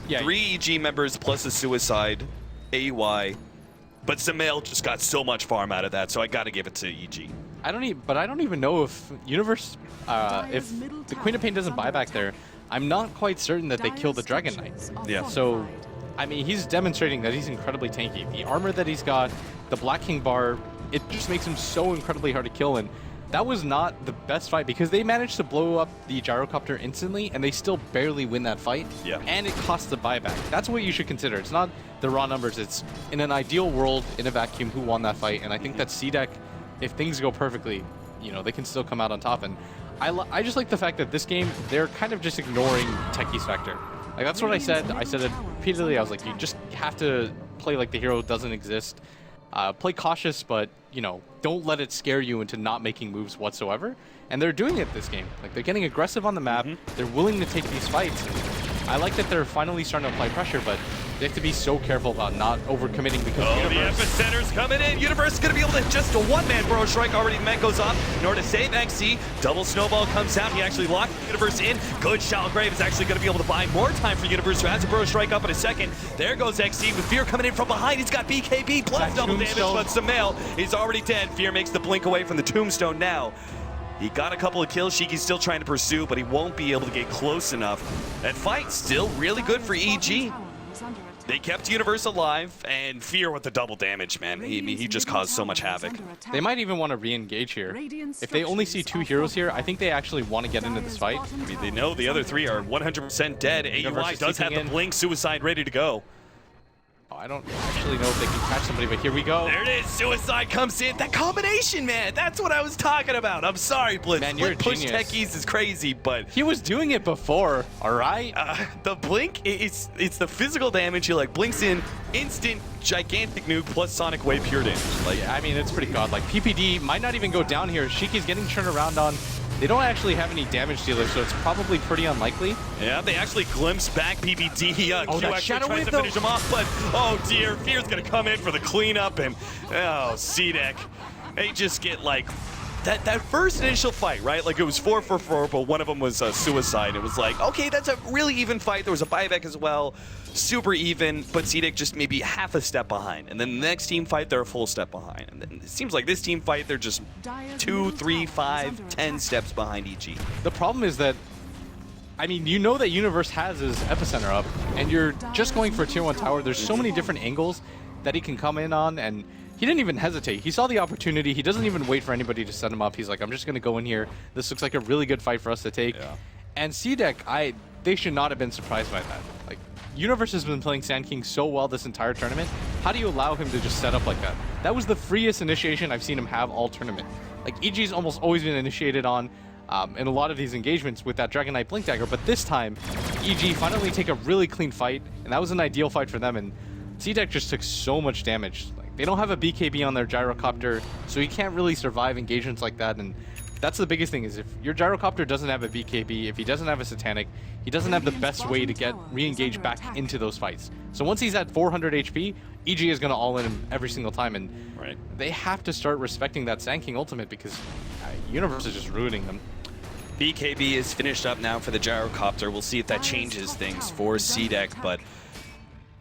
Yeah. 3 EG members plus a suicide, AY. But Samael just got so much farm out of that, so I gotta give it to EG. I don't even know if Universe, if the Queen of Pain doesn't buy back there, I'm not quite certain that they kill the Dragon Knight. Yeah. So, I mean, he's demonstrating that he's incredibly tanky. The armor that he's got, the Black King bar, it just makes him so incredibly hard to kill. And that was not the best fight because they managed to blow up the gyrocopter instantly and they still barely win that fight. Yeah. And it costs the buyback. That's what you should consider. It's not the raw numbers. It's in an ideal world, in a vacuum, who won that fight. And I think that CDEC, if things go perfectly, they can still come out on top. And I just like the fact that this game, they're kind of just ignoring Techie's factor. Like, that's what I said. I said it repeatedly. I was like, you just have to play like the hero doesn't exist. Play cautious, but, don't let it scare you into not making moves whatsoever. And they're doing it this game. Like, they're getting aggressive on the map. They're willing to take these fights. And I like that they're finally starting to apply pressure, but they have to be so careful about not overcommitting because the Epicenter's coming in. Universe is going to be able to just a one-man Burrow Strike. Already the man goes off in order to save XC. Double Snowball comes out. He actually locked Universe in. Good Shalgrave is actually going to be able to buy more time for Universe, who has a Burrow Strike up in a second. There goes XC with Fear coming in from behind. He's got BKB plus double damage, but Samael is already dead. Fear makes the blink away from the Tombstone now. He got a couple of kills. Shiki's still trying to pursue, but he won't be able to get close enough. That fight still really good for EG. They kept Universe alive, and Fear with the double damage, man. He just caused so much havoc. They might even want to re-engage here. If they only see 2 heroes here, I think they actually want to get into this fight. I mean, they know the other 3 are 100% dead. AUI does have the blink suicide ready to go. Oh, I don't actually know if they can catch somebody, but here we go. There it is. Suicide comes in. That combination, man. That's what I was talking about. I'm sorry, Blitz. Man, you're a push genius. techies is crazy, but he was doing it before, all right? The blink, it's the physical damage. He like blinks in, instant gigantic nuke plus sonic wave pure damage. Like, yeah, I mean, it's pretty godlike. PPD might not even go down here. Shiki's getting turned around on. They don't actually have any damage dealers, so it's probably pretty unlikely. Yeah, they actually glimpse back PPD. Q actually tries to finish him off, but oh dear, Fear's gonna come in for the cleanup, and oh, CDEC. They just get like that first initial fight, right? Like it was 4 for 4, but one of them was suicide. It was like, okay, that's a really even fight. There was a buyback as well. Super even, but CDEC just maybe half a step behind. And then the next team fight, they're a full step behind. And then it seems like this team fight, they're just 2, 3, 5, 10 steps behind EG. The problem is that, I mean, you know that Universe has his Epicenter up, and you're just going for a tier 1 tower. There's so many different angles that he can come in on, and he didn't even hesitate. He saw the opportunity. He doesn't even wait for anybody to set him up. He's like, I'm just going to go in here. This looks like a really good fight for us to take. Yeah. And CDEC, they should not have been surprised by that. Like, Universe has been playing Sand King so well this entire tournament. How do you allow him to just set up like that? That was the freest initiation I've seen him have all tournament. Like, EG's almost always been initiated on in a lot of these engagements with that Dragon Knight Blink Dagger, but this time, EG finally take a really clean fight, and that was an ideal fight for them, and CDEC just took so much damage. Like, they don't have a BKB on their gyrocopter, so you can't really survive engagements like that, and that's the biggest thing, is if your gyrocopter doesn't have a BKB, if he doesn't have a Satanic, he doesn't have the best way to get re-engaged back into those fights. So once he's at 400 HP, EG is going to all in him every single time, and they have to start respecting that Sand King ultimate because Universe is just ruining them. BKB is finished up now for the gyrocopter. We'll see if that changes things for CDEC, but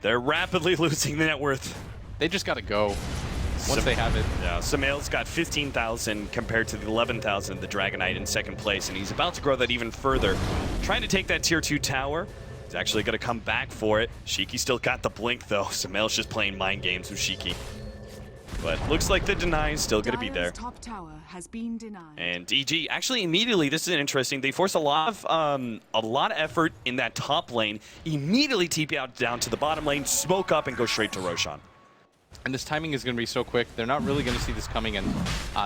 they're rapidly losing the net worth. They just got to go once they have it. Yeah, Sumail's got 15,000 compared to the 11,000 of the Dragon Knight in second place, and he's about to grow that even further. Trying to take that tier 2 tower. He's actually going to come back for it. Shiki still got the blink, though. Sumail's just playing mind games with Shiki. But looks like the deny is still going to be there. Top tower has been denied. And EG, actually immediately, this is interesting, they force a lot of effort in that top lane, immediately TP out down to the bottom lane, smoke up, and go straight to Roshan. And this timing is going to be so quick, they're not really going to see this coming, and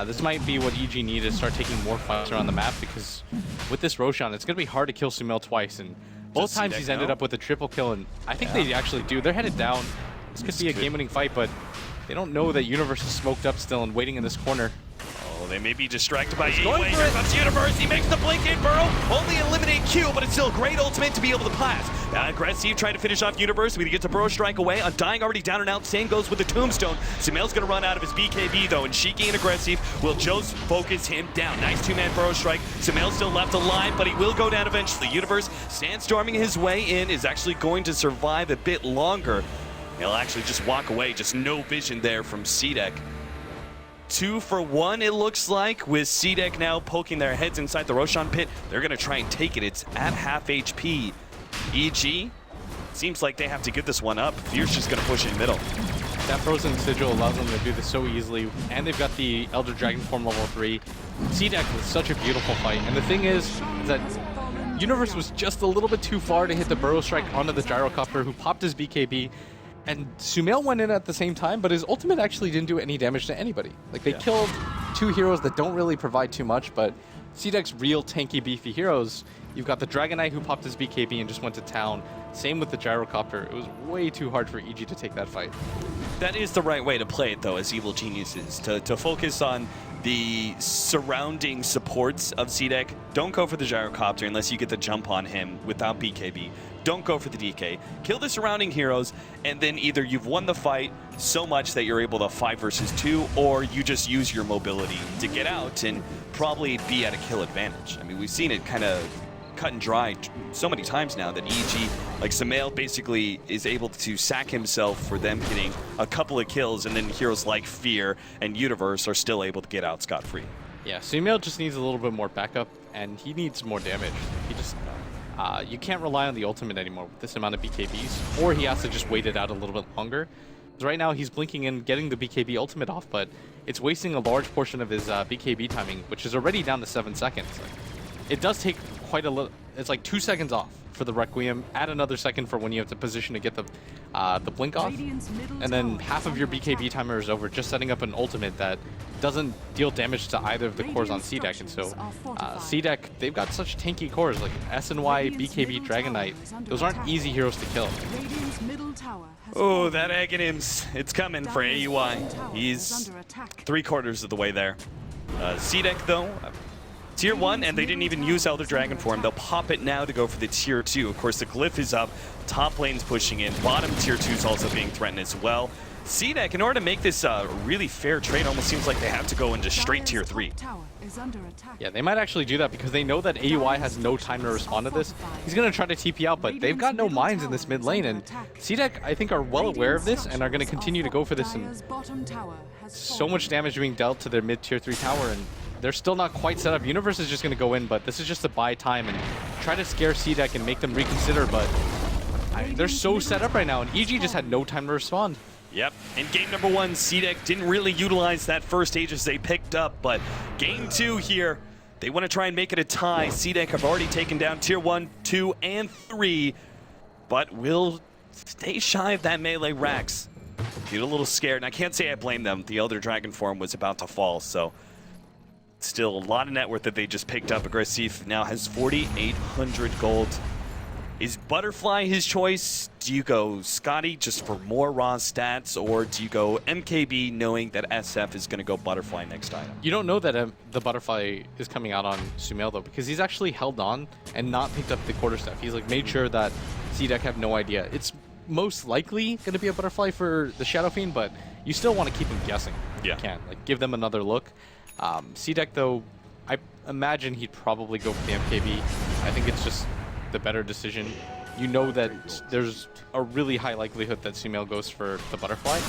this might be what EG need to start taking more fights around the map, because with this Roshan, it's going to be hard to kill Sumail twice, and both times he's ended up with a triple kill, and I think they actually do. They're headed down. This could be a game-winning fight, but they don't know that Universe is smoked up still and waiting in this corner. Oh, they may be distracted by E-Way. Here comes Universe. He makes the blink in burrow. Only eliminate Q, but it's still a great ultimate to be able to pass. Now Aggressive trying to finish off Universe. We get to burrow strike away. Undying already down and out. Same goes with the Tombstone. Sumail's going to run out of his BKB, though, and Shiki and Aggressive will just focus him down. Nice two-man burrow strike. Sumail's still left alive, but he will go down eventually. Universe, sandstorming his way in, is actually going to survive a bit longer. He'll actually just walk away, just no vision there from CDEC. 2 for 1, it looks like, with CDEC now poking their heads inside the Roshan pit. They're going to try and take it. It's at half HP. EG, seems like they have to get this one up. Fierce just going to push in middle. That Frozen Sigil allows them to do this so easily, and they've got the Elder Dragon form level 3. CDEC was such a beautiful fight, and the thing is that Universe was just a little bit too far to hit the burrow strike onto the gyrocopter, who popped his BKB. And Sumail went in at the same time, but his ultimate actually didn't do any damage to anybody. Like, they killed 2 heroes that don't really provide too much, but CDEC's real tanky, beefy heroes, you've got the Dragon Knight who popped his BKB and just went to town. Same with the gyrocopter. It was way too hard for EG to take that fight. That is the right way to play it, though, as evil geniuses, to focus on the surrounding supports of CDEC. Don't go for the gyrocopter unless you get the jump on him without BKB. Don't go for the DK. Kill the surrounding heroes, and then either you've won the fight so much that you're able to 5 versus 2, or you just use your mobility to get out and probably be at a kill advantage. I mean, we've seen it kind of cut and dry so many times now that EG, like Sumail, basically is able to sack himself for them getting a couple of kills, and then heroes like Fear and Universe are still able to get out scot-free. Yeah, Sumail just needs a little bit more backup, and he needs more damage. He just... you can't rely on the ultimate anymore with this amount of BKBs, or he has to just wait it out a little bit longer. Because right now he's blinking and getting the BKB ultimate off, but it's wasting a large portion of his BKB timing, which is already down to 7 seconds. Like, it does take quite a little. It's like 2 seconds off for the Requiem. Add another second for when you have to position to get the blink off, and then half of your BKB timer is over just setting up an ultimate that doesn't deal damage to either of the cores on CDEC. And so CDEC, they've got such tanky cores like SNY, BKB, Dragon Knight. Those aren't easy heroes to kill. Oh, that Aghanims, it's coming for AUI. He's 3/4 of the way there. CDEC, though, Tier 1, and they didn't even use Elder Dragon form. They'll pop it now to go for the Tier 2. Of course, the Glyph is up, top lane's pushing in, bottom Tier 2 is also being threatened as well. CDEC, in order to make this a really fair trade, almost seems like they have to go into straight Tier 3. Yeah, they might actually do that because they know that AUI has no time to respond to this. He's going to try to TP out, but they've got no mines in this mid lane, and CDEC, I think, are well aware of this and are going to continue to go for this. And so much damage being dealt to their mid Tier 3 tower, and they're still not quite set up. Universe is just going to go in, but this is just to buy time and try to scare CDEC and make them reconsider, but they're so set up right now, and EG just had no time to respond. Yep, in game number 1, CDEC didn't really utilize that first Aegis they picked up, but game 2 here, They want to try and make it a tie. CDEC have already taken down Tier 1, 2, and 3, but will stay shy of that melee Rax. Get a little scared, and I can't say I blame them. The Elder Dragon form was about to fall, so still a lot of net worth that they just picked up. Aggressive now has 4,800 gold. Is Butterfly his choice? Do you go Scotty just for more raw stats, or do you go MKB knowing that SF is going to go Butterfly next item? You don't know that the Butterfly is coming out on Sumail though, because he's actually held on and not picked up the quarterstaff. He's like made sure that CDEC have no idea. It's most likely going to be a Butterfly for the Shadow Fiend, but you still want to keep him guessing. Yeah. You can like give them another look. CDEC though, I imagine he'd probably go for the MKB. I think it's just the better decision. You know that there's a really high likelihood that Sumail goes for the Butterfly,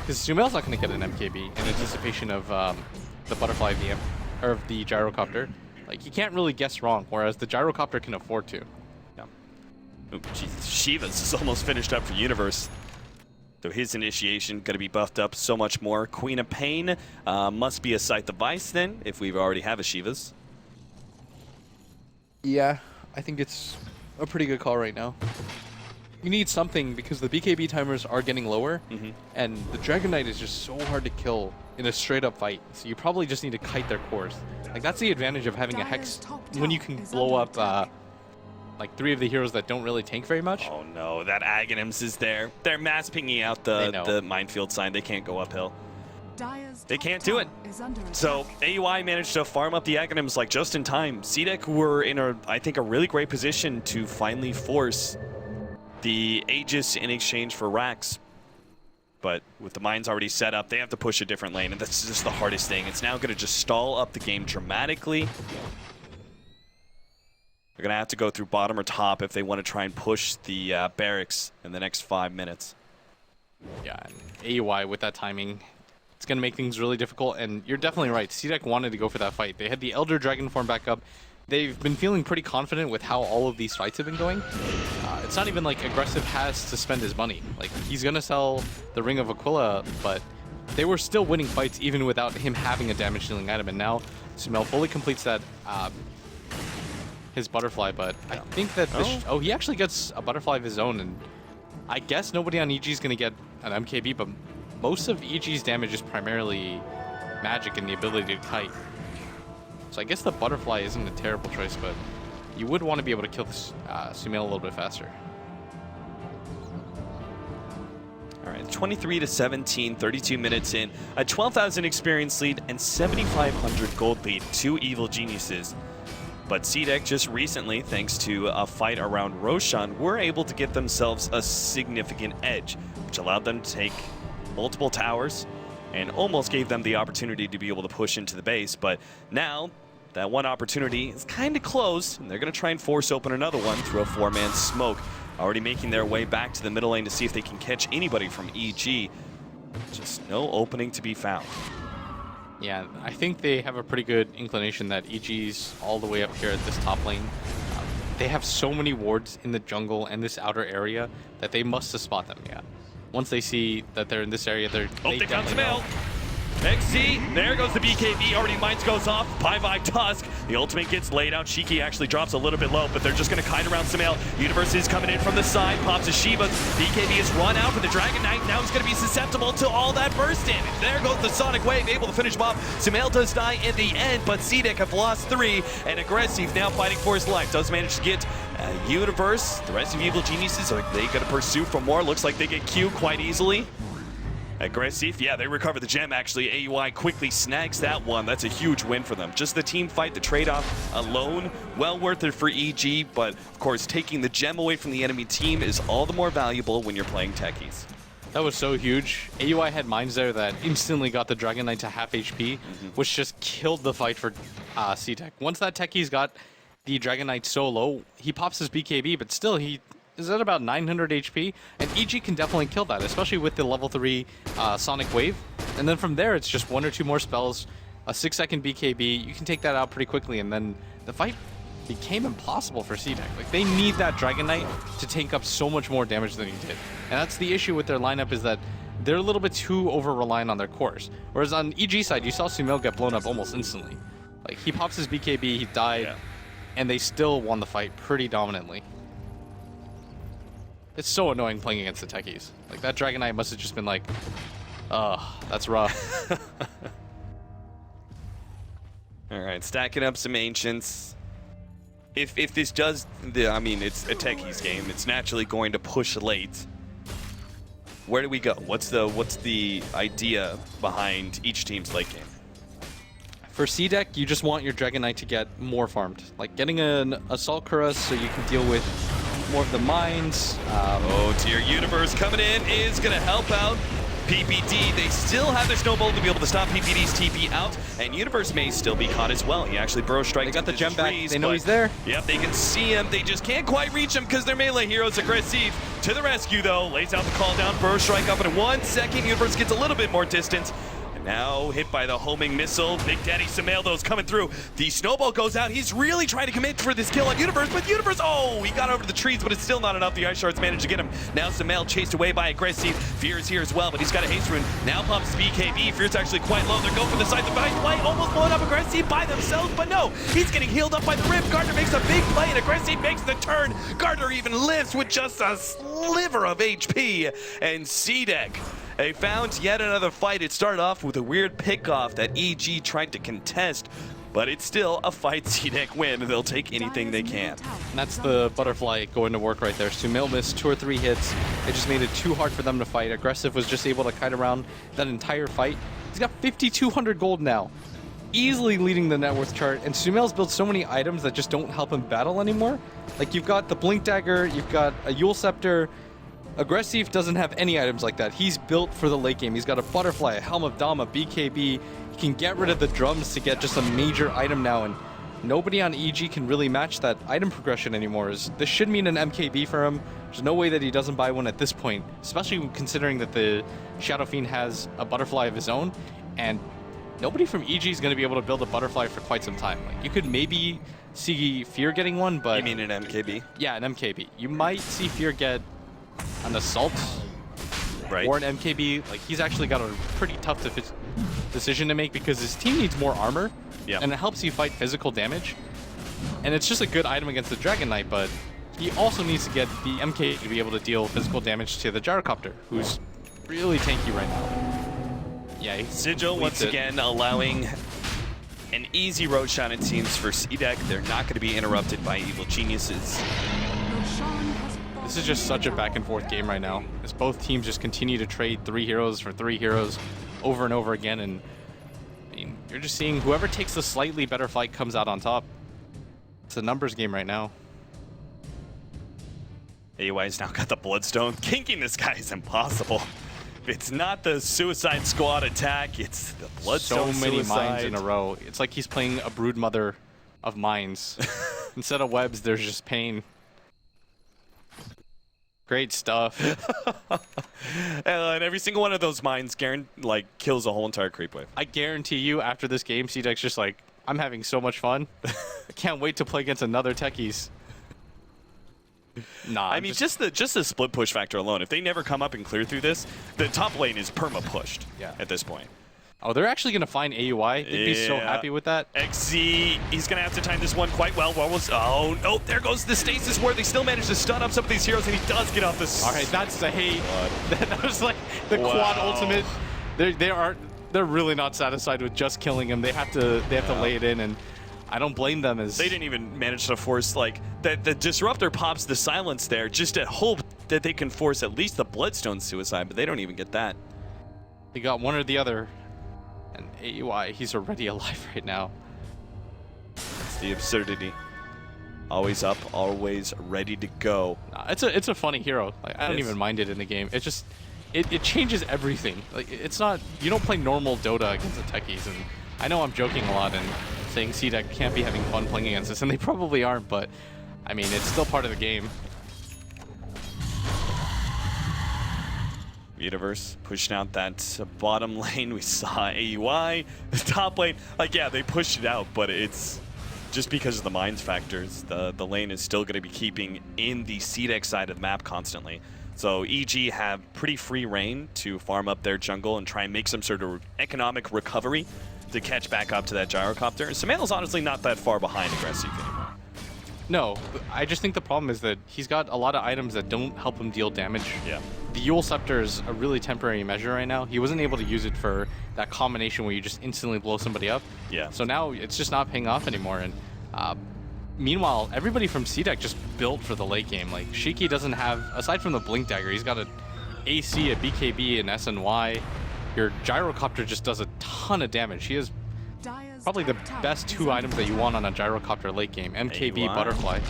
because Sumail's not going to get an MKB in anticipation of the Butterfly of the Gyrocopter. Like, you can't really guess wrong, whereas the Gyrocopter can afford to. Yeah. Ooh, Shivas is almost finished up for Universe. So his initiation going to be buffed up so much more. Queen of Pain must be a Scythe of Vice then, if we already have a Shivas. Yeah, I think it's a pretty good call right now. You need something because the BKB timers are getting lower, and the Dragon Knight is just so hard to kill in a straight-up fight. So you probably just need to kite their cores. Like, that's the advantage of having a Hex when you can blow up like 3 of the heroes that don't really tank very much. Oh no, that Aghanims is there. They're mass pinging out the minefield sign. They can't go uphill. They can't do it. So AUI managed to farm up the Aghanims like just in time. CDEC were in I think a really great position to finally force the Aegis in exchange for Rax. But with the mines already set up, they have to push a different lane, and that's just the hardest thing. It's now going to just stall up the game dramatically. They're going to have to go through bottom or top if they want to try and push the barracks in the next 5 minutes. Yeah, and AUI with that timing, it's going to make things really difficult, and you're definitely right. CDEC wanted to go for that fight. They had the Elder Dragon form back up. They've been feeling pretty confident with how all of these fights have been going. It's not even like Aggressive has to spend his money. Like, he's going to sell the Ring of Aquila, but they were still winning fights even without him having a damage dealing item, and now Sumail fully completes that his Butterfly, but I think that this he actually gets a Butterfly of his own, and I guess nobody on EG is going to get an MKB, but most of EG's damage is primarily magic and the ability to kite. So I guess the Butterfly isn't a terrible choice, but you would want to be able to kill this Sumail a little bit faster. All right, 23 to 17, 32 minutes in, a 12,000 experience lead and 7,500 gold lead, 2 evil geniuses. But CDEC just recently, thanks to a fight around Roshan, were able to get themselves a significant edge, which allowed them to take multiple towers and almost gave them the opportunity to be able to push into the base. But now, that one opportunity is kind of closed, and they're going to try and force open another one through a 4-man smoke. Already making their way back to the middle lane to see if they can catch anybody from EG. Just no opening to be found. Yeah, I think they have a pretty good inclination that EG's all the way up here at this top lane. They have so many wards in the jungle and this outer area that they must have spot them, yeah. Once they see that they're in this area, they found Sumail. XC, there goes the BKB, already mines goes off, bye-bye Tusk. The ultimate gets laid out, Shiki actually drops a little bit low, but they're just gonna kite around Sumail. Universe is coming in from the side, pops a Shiva. BKB is run out for the Dragon Knight, now he's gonna be susceptible to all that burst damage. There goes the Sonic Wave, able to finish him off. Sumail does die in the end, but CDEC have lost 3, and Aggressive now fighting for his life. Does manage to get Universe. The rest of Evil Geniuses, are they gonna pursue for more? Looks like they get Q quite easily. Aggressive, yeah, they recover the gem actually. AUI quickly snags that one. That's a huge win for them. Just the team fight, the trade-off alone, well worth it for EG, but of course taking the gem away from the enemy team is all the more valuable when you're playing techies. That was so huge. AUI had mines there that instantly got the Dragon Knight to half HP, which just killed the fight for CDEC. Once that techie's got the Dragon Knight so low, he pops his BKB, but still he is at about 900 HP, and EG can definitely kill that, especially with the level 3 Sonic Wave. And then from there, it's just 1 or 2 more spells, a 6-second BKB, you can take that out pretty quickly, and then the fight became impossible for CDEC. Like, they need that Dragon Knight to take up so much more damage than he did. And that's the issue with their lineup, is that they're a little bit too over-reliant on their cores. Whereas on EG side, you saw Sumail get blown up almost instantly. Like, he pops his BKB, he died, Yeah. and they still won the fight pretty dominantly. It's so annoying playing against the techies. Like, that Dragon Knight must have just been like, ugh, that's rough. All right, stacking up some Ancients. If this does, I mean, it's a techies game. It's naturally going to push late. Where do we go? What's the idea behind each team's late game? For CDEC, you just want your Dragon Knight to get more farmed. Like, getting an Assault Cuirass so you can deal with more of the mines. Oh, Tier Universe coming in is going to help out PPD. They still have their Snowball to be able to stop PPD's TP out, and Universe may still be caught as well. He actually burrow strikes. They got the gem back. Trees, They know he's there. Yep, they can see him. They just can't quite reach him because their melee heroes aggressive. To the rescue, though. Lays out the call down. Burrow strike up in 1 second. Universe gets a little bit more distance. Now hit by the homing missile. Big Daddy Sumail, though, is coming through. The Snowball goes out. He's really trying to commit for this kill on Universe, but Universe, oh, he got over the trees, but it's still not enough. The Ice Shards managed to get him. Now Sumail chased away by Aggressive. Fear is here as well, but he's got a haste rune. Now pops BKB. Fear's actually quite low. They're going for the side. The Ice Play almost blowing up Aggressive by themselves, but no, he's getting healed up by the Rip. Gardner makes a big play, and Aggressive makes the turn. Gardner even lives with just a sliver of HP, and CDEC, they found yet another fight. It started off with a weird pickoff that EG tried to contest, but it's still a fight CDEC win. They'll take anything they can. And that's the butterfly going to work right there. Sumail missed 2 or 3 hits. It just made it too hard for them to fight. Aggressive was just able to kite around that entire fight. He's got 5,200 gold now, easily leading the net worth chart. And Sumail's built so many items that just don't help him battle anymore. Like, you've got the Blink Dagger, you've got a Yule Scepter. Aggressive doesn't have any items like that. He's built for the late game. He's got a Butterfly, a Helm of Dama, BKB. He can get rid of the drums to get just a major item now, and nobody on EG can really match that item progression anymore. This should mean an MKB for him. There's no way that he doesn't buy one at this point, especially considering that the Shadow Fiend has a Butterfly of his own, and nobody from EG is going to be able to build a Butterfly for quite some time. Like, you could maybe see Fear getting one, but... You mean an MKB? Yeah, an MKB. You might see Fear get an Assault, right, or an MKB. Like, he's actually got a pretty tough decision to make because his team needs more armor, and it helps you fight physical damage. And it's just a good item against the Dragon Knight, but he also needs to get the MK to be able to deal physical damage to the Gyrocopter, who's really tanky right now. Yeah, Sigil once again allowing an easy road shot, it seems, for CDEC. They're not going to be interrupted by evil geniuses. This is just such a back and forth game right now, as both teams just continue to trade 3 heroes for 3 heroes over and over again, and I mean, you're just seeing whoever takes the slightly better fight comes out on top. It's a numbers game right now. AUI's now got the Bloodstone. Kinking this guy is impossible. It's not the Suicide Squad attack, it's the Bloodstone So many suicide. mines in a row. It's like he's playing a brood mother of mines. Instead of webs, there's just pain. Great stuff. And every single one of those mines, kills a whole entire creep wave. I guarantee you, after this game, CDEC's just like, I'm having so much fun. I can't wait to play against another techies. Nah, I mean, just the split push factor alone. If they never come up and clear through this, the top lane is perma pushed. At this point. Oh, they're actually gonna find AUI. They'd be so happy with that. XZ, he's gonna have to time this one quite well. Oh no, there goes the stasis ward. They still managed to stun up some of these heroes, and he does get off this. All right, that's the hate. That was like the quad ultimate. They're really not satisfied with just killing him. They have to lay it in, and I don't blame them. As they didn't even manage to force like that. The disruptor pops the silence there, just at hope that they can force at least the Bloodstone suicide, but they don't even get that. They got one or the other. And AUI, he's already alive right now. It's the absurdity. Always up, always ready to go. Nah, it's a funny hero. Like, I don't even mind it in the game. It just it changes everything. Like, it's not, you don't play normal Dota against the techies, and I know I'm joking a lot and saying CDEC can't be having fun playing against this, and they probably aren't, but I mean, it's still part of the game. Universe pushing out that bottom lane. We saw AUI. The top lane, like, yeah, they pushed it out, but it's just because of the mines factors. The lane is still going to be keeping in the CDEC side of the map constantly. So EG have pretty free reign to farm up their jungle and try and make some sort of economic recovery to catch back up to that gyrocopter. And Sumail's honestly not that far behind Aggressive anymore. No, I just think the problem is that he's got a lot of items that don't help him deal damage. Yeah. The Yule Scepter is a really temporary measure right now. He wasn't able to use it for that combination where you just instantly blow somebody up. Yeah. So now it's just not paying off anymore. And meanwhile, everybody from CDEC just built for the late game. Like, Shiki doesn't have, aside from the Blink Dagger, he's got an AC, a BKB, an SNY. Your Gyrocopter just does a ton of damage. He has probably the best two items that you want on a Gyrocopter late game. MKB, Butterfly.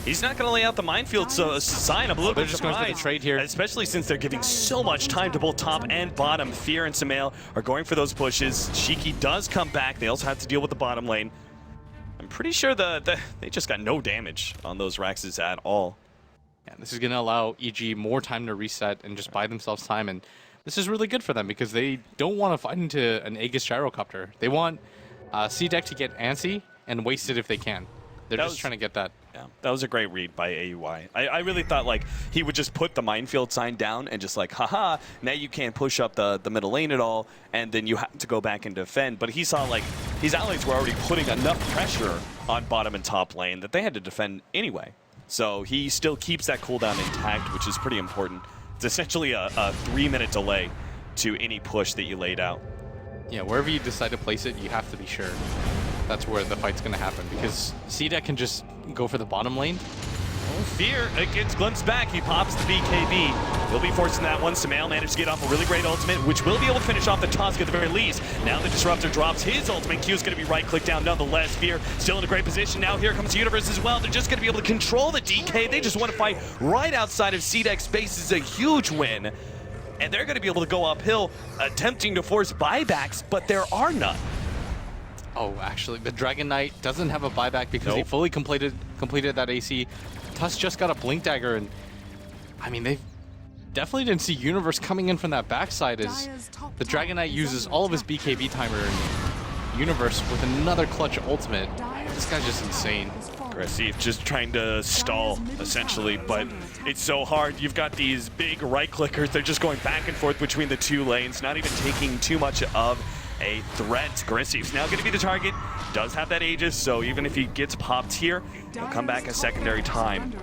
He's not going to lay out the minefield, so a sign I'm a little bit just going for the trade here. Especially since they're giving so much time to both top and bottom. Fear and Sumail are going for those pushes. Shiki does come back. They also have to deal with the bottom lane. I'm pretty sure they just got no damage on those Raxes at all. Yeah, this is going to allow EG more time to reset and just buy themselves time. And this is really good for them because they don't want to fight into an Aegis Gyrocopter. They want CDEC to get antsy and waste it if they can. They're just trying to get that. Yeah, that was a great read by AUI. I really thought like he would just put the minefield sign down and just like, haha, now you can't push up the middle lane at all, and then you have to go back and defend. But he saw like his allies were already putting enough pressure on bottom and top lane that they had to defend anyway. So he still keeps that cooldown intact, which is pretty important. It's essentially a 3-minute delay to any push that you laid out. Yeah, wherever you decide to place it, you have to be sure that's where the fight's going to happen, because CDEC can just go for the bottom lane. Oh, Fear gets glimpsed back. He pops the BKB. He'll be forcing that one. Sumail managed to get off a really great ultimate, which will be able to finish off the Tusk at the very least. Now the Disruptor drops his ultimate. Q's going to be right-click down nonetheless. Fear still in a great position. Now here comes Universe as well. They're just going to be able to control the DK. They just want to fight right outside of CDEC's base. This is a huge win. And they're going to be able to go uphill, attempting to force buybacks, but there are none. Oh, actually, the Dragon Knight doesn't have a buyback because he fully completed that AC. Tusk just got a Blink Dagger, and I mean, they definitely didn't see Universe coming in from that backside as the Dragon Knight uses all of his BKB timer, and Universe with another clutch ultimate. This guy's just insane. Aggressive, just trying to stall, essentially, but it's so hard. You've got these big right clickers. They're just going back and forth between the two lanes, not even taking too much of a threat. Aggressive's now going to be the target. Does have that Aegis, so even if he gets popped here, he'll come back a secondary time.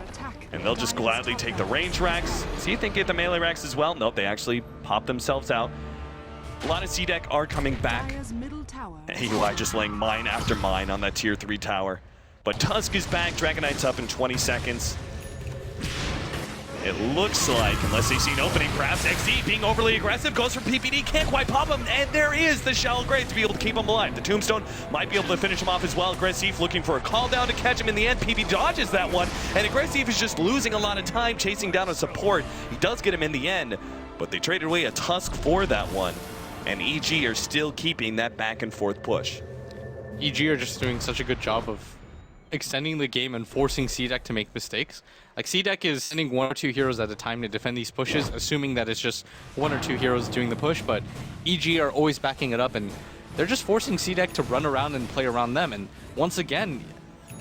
And they'll just gladly take the range racks. So you think get the melee racks as well? Nope, they actually pop themselves out. A lot of CDEC are coming back. AUI just laying mine after mine on that tier 3 tower. But Tusk is back. Dragon Knight's up in 20 seconds. It looks like, unless they see an opening, perhaps XZ being overly aggressive, goes for PPD, can't quite pop him, and there is the Shallow Grave to be able to keep him alive. The Tombstone might be able to finish him off as well. Aggressive looking for a call down to catch him in the end. PP dodges that one, and Aggressive is just losing a lot of time chasing down a support. He does get him in the end, but they traded away a Tusk for that one, and EG are still keeping that back and forth push. EG are just doing such a good job of extending the game and forcing CDEC to make mistakes. Like, CDEC is sending 1 or 2 heroes at a time to defend these pushes, assuming that it's just 1 or 2 heroes doing the push, but EG are always backing it up, and they're just forcing CDEC to run around and play around them. And once again,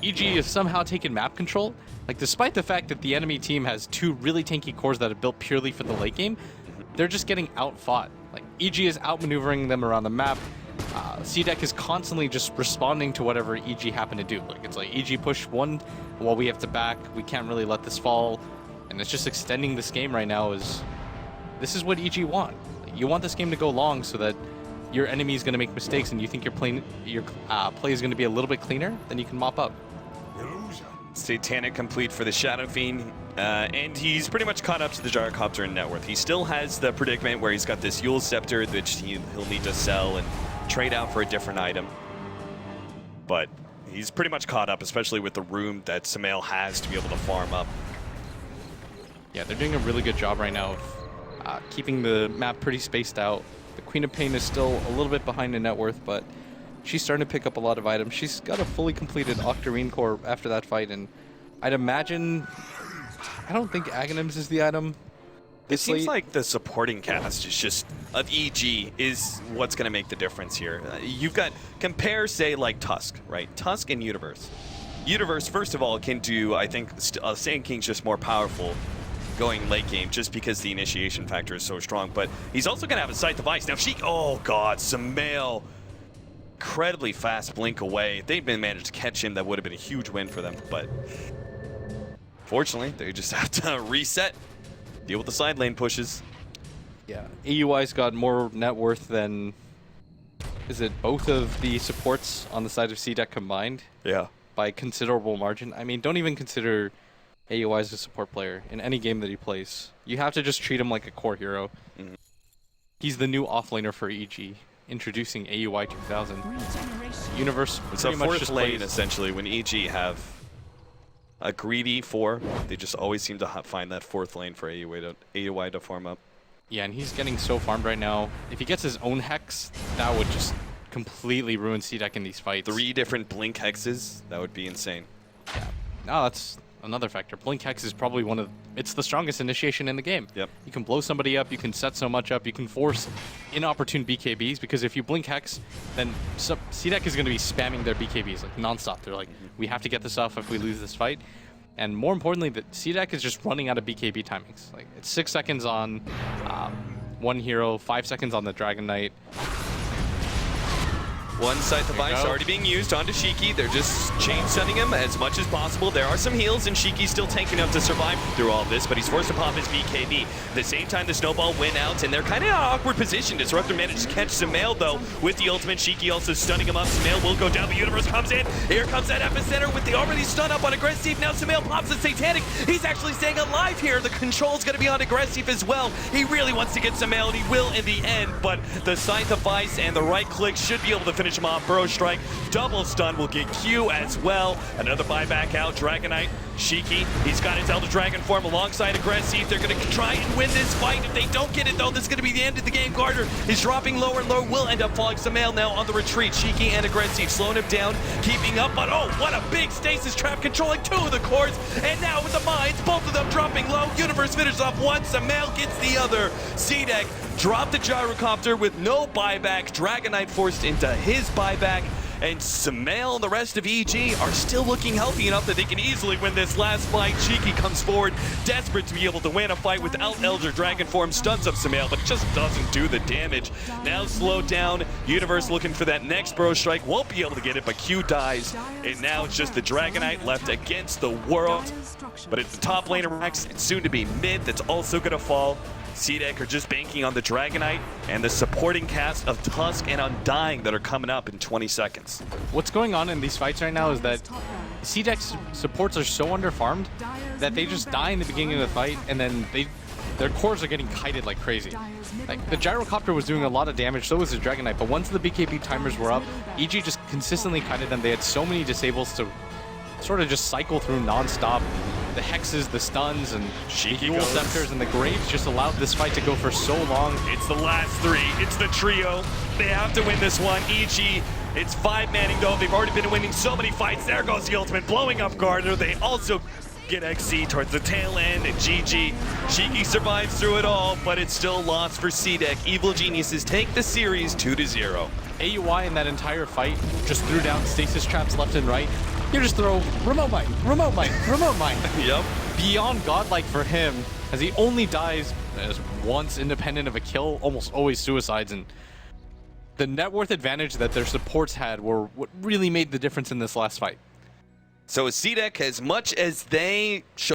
EG has somehow taken map control. Like, despite the fact that the enemy team has 2 really tanky cores that are built purely for the late game, they're just getting outfought. Like, EG is outmaneuvering them around the map. CDEC is constantly just responding to whatever EG happen to do. Like, it's like EG push 1, well, we have to back, we can't really let this fall, and it's just extending this game right now. This is what EG want. Like, you want this game to go long so that your enemy is going to make mistakes, and you think your play is going to be a little bit cleaner, then you can mop up. Satanic complete for the Shadow Fiend, and he's pretty much caught up to the Gyrocopter in net worth. He still has the predicament where he's got this Yule Scepter, which he'll need to sell and trade out for a different item. But he's pretty much caught up, especially with the room that Sumail has to be able to farm up. Yeah, they're doing a really good job right now of keeping the map pretty spaced out. The Queen of Pain is still a little bit behind in net worth, but she's starting to pick up a lot of items. She's got a fully completed Octarine core after that fight, and I'd imagine, I don't think Aghanims is the item. It seems like the supporting cast is just, of EG, is what's going to make the difference here. You've got, compare, say, like Tusk, right? Tusk and Universe. Universe, first of all, can do, I think, Sand King's just more powerful going late game just because the initiation factor is so strong, but he's also going to have a sight device. Now, oh god, Sumail incredibly fast blink away. If they'd been managed to catch him, that would have been a huge win for them. But fortunately, they just have to reset, deal with the side lane pushes. Yeah, AUI's got more net worth than, is it both of the supports on the side of CDEC combined? Yeah. By considerable margin. I mean, don't even consider AUI as a support player in any game that he plays. You have to just treat him like a core hero. Mhm. He's the new offlaner for EG, introducing AUI 2000. Universe It's a pretty much fourth just lane, plays. essentially. When EG have a greedy 4, they just always seem to find that fourth lane for AUI to farm up. Yeah, and he's getting so farmed right now. If he gets his own Hex, that would just completely ruin CDEC in these fights. 3 different blink hexes, that would be insane. Yeah. No, that's another factor. Blink Hex is probably it's the strongest initiation in the game. Yep. You can blow somebody up, you can set so much up, you can force inopportune BKBs, because if you Blink Hex, then CDEC is going to be spamming their BKBs like nonstop. They're like, we have to get this off if we lose this fight. And more importantly, that CDEC is just running out of BKB timings. Like, it's 6 seconds on one hero, 5 seconds on the Dragon Knight. One side device go. already being used onto Shiki. They're just chain stunning him as much as possible. There are some heals, and Shiki's still tanking enough to survive through all this, but he's forced to pop his BKB. At the same time, the snowball went out, and they're kind of in an awkward position. Disruptor managed to catch Sumail, though, with the ultimate. Shiki also stunning him up. Sumail will go down. The Universe comes in. Here comes that epicenter with the already stun up on Aggressive. Now Sumail pops the Satanic. He's actually staying alive here. The control's going to be on Aggressive as well. He really wants to get Sumail, and he will in the end, but the Scythe of Ice and the right click should be able to finish him off. Burrow Strike, double stun will get Q as well. Another buyback out. Dragon Knight, Shiki, he's got his Elder Dragon form alongside Aggressive. They're going to try and win this fight. If they don't get it, though, this is going to be the end of the game. Gardner is dropping lower and lower, will end up falling. Sumail now on the retreat. Shiki and Aggressive slowing him down, keeping up, but oh, what a big stasis trap, controlling 2 of the cores. And now with the mines, both of them dropping low. Universe finishes off one, Sumail gets the other. CDEC dropped the gyrocopter with no buyback. Dragon Knight forced into his buyback. And Sumail and the rest of EG are still looking healthy enough that they can easily win this last fight. Shiki comes forward, desperate to be able to win a fight without Elder Dragon form. Stuns up Sumail, but it just doesn't do the damage. Now slowed down. Universe looking for that next Burrow Strike. Won't be able to get it, but Q dies. And now it's just the Dragon Knight left against the world. But it's the top lane of Rex, and soon to be mid that's also going to fall. CDEC are just banking on the Dragon Knight and the supporting cast of Tusk and Undying that are coming up in 20 seconds. What's going on in these fights right now is that CDEC's supports are so underfarmed that they just die in the beginning of the fight, and then their cores are getting kited like crazy. Like, the gyrocopter was doing a lot of damage, so was the Dragon Knight, but once the BKB timers were up, EG just consistently kited them. They had so many disables to sort of just cycle through non-stop. The hexes, the stuns, and dual scepters, and the graves just allowed this fight to go for so long. It's the last 3. It's the trio. They have to win this one. EG, it's 5-manning though. They've already been winning so many fights. There goes the ultimate, blowing up Gardner. They also get XC towards the tail end, and GG. Shiki survives through it all, but it's still lost for CDEC. Evil Geniuses take the series 2-0. AUI in that entire fight just threw down stasis traps left and right. You just throw remote mine, remote mine, remote mine. Yep. Beyond godlike for him, as he only dies as once independent of a kill, almost always suicides, and the net worth advantage that their supports had were what really made the difference in this last fight. So CDEC, as much as they